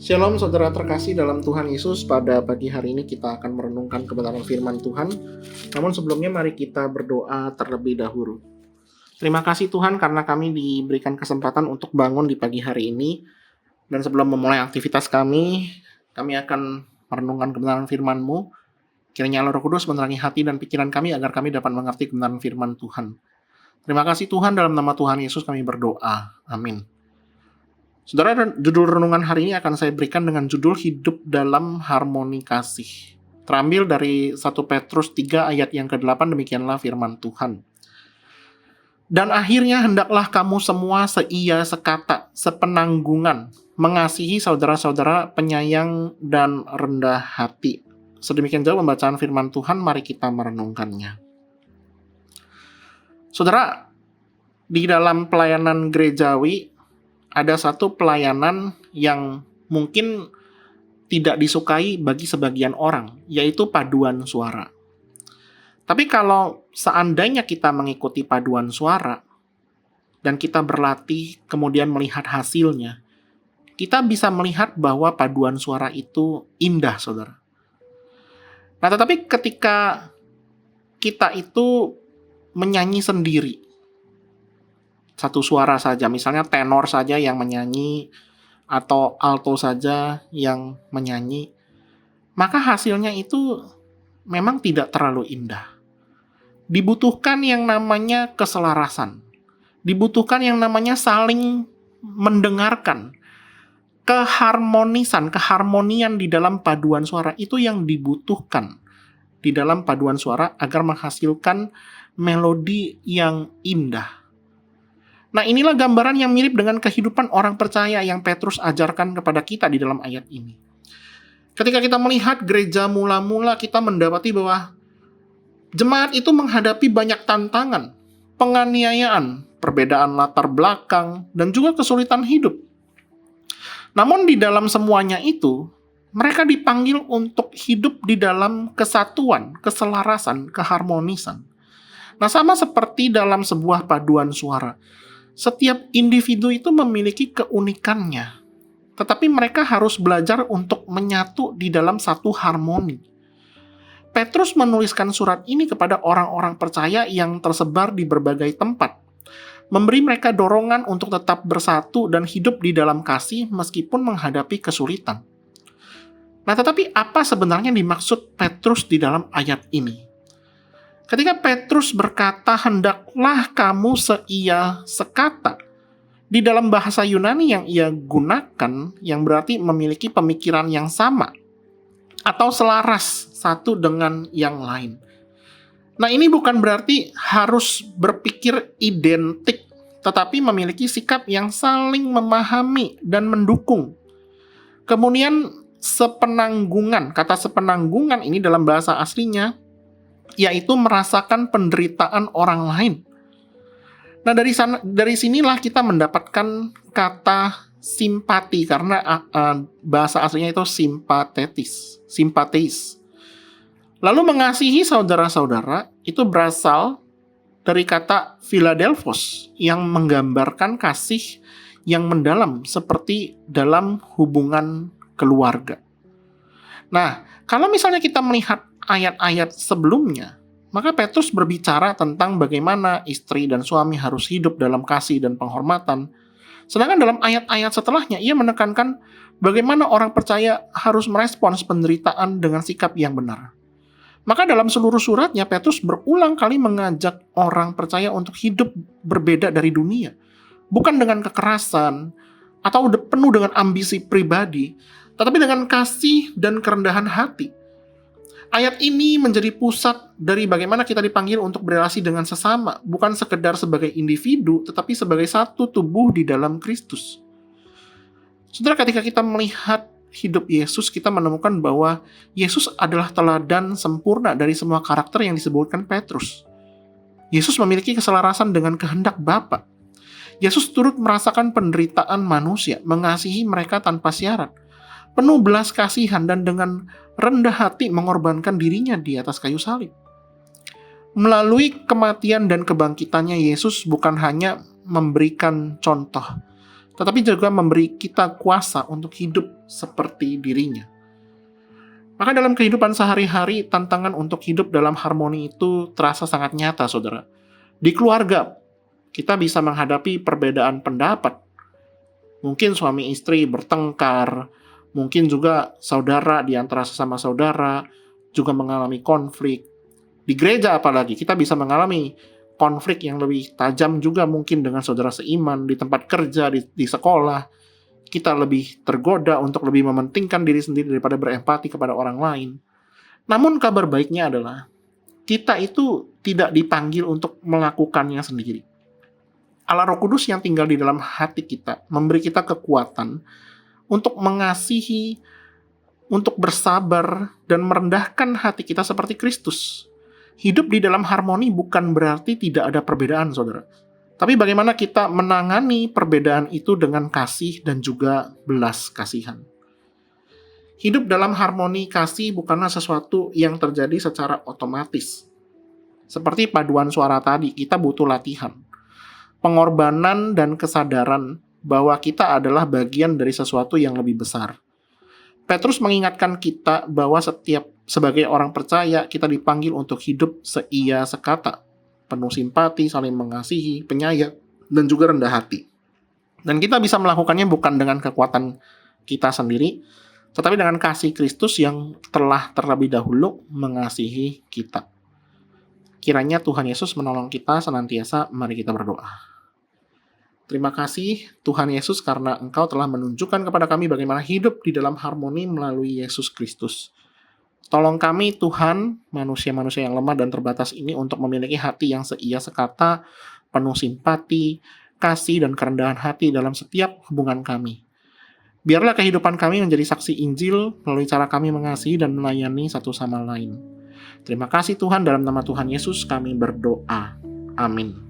Shalom saudara terkasih dalam Tuhan Yesus. Pada pagi hari ini kita akan merenungkan kebenaran firman Tuhan. Namun sebelumnya mari kita berdoa terlebih dahulu. Terima kasih Tuhan karena kami diberikan kesempatan untuk bangun di pagi hari ini. Dan sebelum memulai aktivitas kami akan merenungkan kebenaran firman-Mu. Kiranya Allah Roh Kudus menerangi hati dan pikiran kami agar kami dapat mengerti kebenaran firman Tuhan. Terima kasih Tuhan, dalam nama Tuhan Yesus kami berdoa. Amin. Saudara, judul renungan hari ini akan saya berikan dengan judul Hidup dalam Harmoni Kasih. Terambil dari 1 Petrus 3 ayat yang ke-8, demikianlah firman Tuhan. Dan akhirnya hendaklah kamu semua seia, sekata, sepenanggungan, mengasihi saudara-saudara, penyayang dan rendah hati. Sedemikian jauh pembacaan firman Tuhan, mari kita merenungkannya. Saudara, di dalam pelayanan gerejawi, ada satu pelayanan yang mungkin tidak disukai bagi sebagian orang, yaitu paduan suara. Tapi kalau seandainya kita mengikuti paduan suara, dan kita berlatih, kemudian melihat hasilnya, kita bisa melihat bahwa paduan suara itu indah, saudara. Nah, tetapi ketika kita itu menyanyi sendiri, satu suara saja, misalnya tenor saja yang menyanyi atau alto saja yang menyanyi, maka hasilnya itu memang tidak terlalu indah. Dibutuhkan yang namanya keselarasan, dibutuhkan yang namanya saling mendengarkan, keharmonian di dalam paduan suara itu yang dibutuhkan di dalam paduan suara agar menghasilkan melodi yang indah. Nah, inilah gambaran yang mirip dengan kehidupan orang percaya yang Petrus ajarkan kepada kita di dalam ayat ini. Ketika kita melihat gereja mula-mula, kita mendapati bahwa jemaat itu menghadapi banyak tantangan, penganiayaan, perbedaan latar belakang, dan juga kesulitan hidup. Namun di dalam semuanya itu, mereka dipanggil untuk hidup di dalam kesatuan, keselarasan, keharmonisan. Nah, sama seperti dalam sebuah paduan suara. Setiap individu itu memiliki keunikannya, tetapi mereka harus belajar untuk menyatu di dalam satu harmoni. Petrus menuliskan surat ini kepada orang-orang percaya yang tersebar di berbagai tempat, memberi mereka dorongan untuk tetap bersatu dan hidup di dalam kasih meskipun menghadapi kesulitan. Nah, tetapi apa sebenarnya dimaksud Petrus di dalam ayat ini? Ketika Petrus berkata, hendaklah kamu seia, sekata, di dalam bahasa Yunani yang ia gunakan, yang berarti memiliki pemikiran yang sama, atau selaras satu dengan yang lain. Nah, ini bukan berarti harus berpikir identik, tetapi memiliki sikap yang saling memahami dan mendukung. Kemudian, sepenanggungan, kata sepenanggungan ini dalam bahasa aslinya, yaitu merasakan penderitaan orang lain. Nah, dari sinilah kita mendapatkan kata simpati, karena bahasa aslinya itu simpatis. Lalu mengasihi saudara-saudara itu berasal dari kata Philadelphos yang menggambarkan kasih yang mendalam seperti dalam hubungan keluarga. Nah, kalau misalnya kita melihat ayat-ayat sebelumnya, maka Petrus berbicara tentang bagaimana istri dan suami harus hidup dalam kasih dan penghormatan. Sedangkan dalam ayat-ayat setelahnya, ia menekankan bagaimana orang percaya harus merespons penderitaan dengan sikap yang benar. Maka dalam seluruh suratnya, Petrus berulang kali mengajak orang percaya untuk hidup berbeda dari dunia. Bukan dengan kekerasan atau penuh dengan ambisi pribadi, tetapi dengan kasih dan kerendahan hati. Ayat ini menjadi pusat dari bagaimana kita dipanggil untuk berelasi dengan sesama, bukan sekedar sebagai individu, tetapi sebagai satu tubuh di dalam Kristus. Saudara, ketika kita melihat hidup Yesus, kita menemukan bahwa Yesus adalah teladan sempurna dari semua karakter yang disebutkan Petrus. Yesus memiliki keselarasan dengan kehendak Bapa. Yesus turut merasakan penderitaan manusia, mengasihi mereka tanpa syarat, penuh belas kasihan dan dengan rendah hati mengorbankan dirinya di atas kayu salib. Melalui kematian dan kebangkitannya, Yesus bukan hanya memberikan contoh, tetapi juga memberi kita kuasa untuk hidup seperti dirinya. Maka dalam kehidupan sehari-hari, tantangan untuk hidup dalam harmoni itu terasa sangat nyata, saudara. Di keluarga, kita bisa menghadapi perbedaan pendapat. Mungkin suami istri bertengkar, mungkin juga saudara di antara sesama saudara juga mengalami konflik. Di gereja apalagi, kita bisa mengalami konflik yang lebih tajam juga mungkin dengan saudara seiman, di tempat kerja, di sekolah. Kita lebih tergoda untuk lebih mementingkan diri sendiri daripada berempati kepada orang lain. Namun kabar baiknya adalah, kita itu tidak dipanggil untuk melakukannya sendiri. Allah Roh Kudus yang tinggal di dalam hati kita, memberi kita kekuatan untuk mengasihi, untuk bersabar, dan merendahkan hati kita seperti Kristus. Hidup di dalam harmoni bukan berarti tidak ada perbedaan, saudara. Tapi bagaimana kita menangani perbedaan itu dengan kasih dan juga belas kasihan. Hidup dalam harmoni kasih bukanlah sesuatu yang terjadi secara otomatis. Seperti paduan suara tadi, kita butuh latihan. Pengorbanan dan kesadaran bahwa kita adalah bagian dari sesuatu yang lebih besar. Petrus mengingatkan kita bahwa sebagai orang percaya, kita dipanggil untuk hidup seia sekata, penuh simpati, saling mengasihi, penyayang, dan juga rendah hati. Dan kita bisa melakukannya bukan dengan kekuatan kita sendiri, tetapi dengan kasih Kristus yang telah terlebih dahulu mengasihi kita. Kiranya Tuhan Yesus menolong kita senantiasa. Mari kita berdoa. Terima kasih Tuhan Yesus karena Engkau telah menunjukkan kepada kami bagaimana hidup di dalam harmoni melalui Yesus Kristus. Tolong kami Tuhan, manusia-manusia yang lemah dan terbatas ini untuk memiliki hati yang seia sekata, penuh simpati, kasih dan kerendahan hati dalam setiap hubungan kami. Biarlah kehidupan kami menjadi saksi Injil melalui cara kami mengasihi dan melayani satu sama lain. Terima kasih Tuhan, dalam nama Tuhan Yesus kami berdoa. Amin.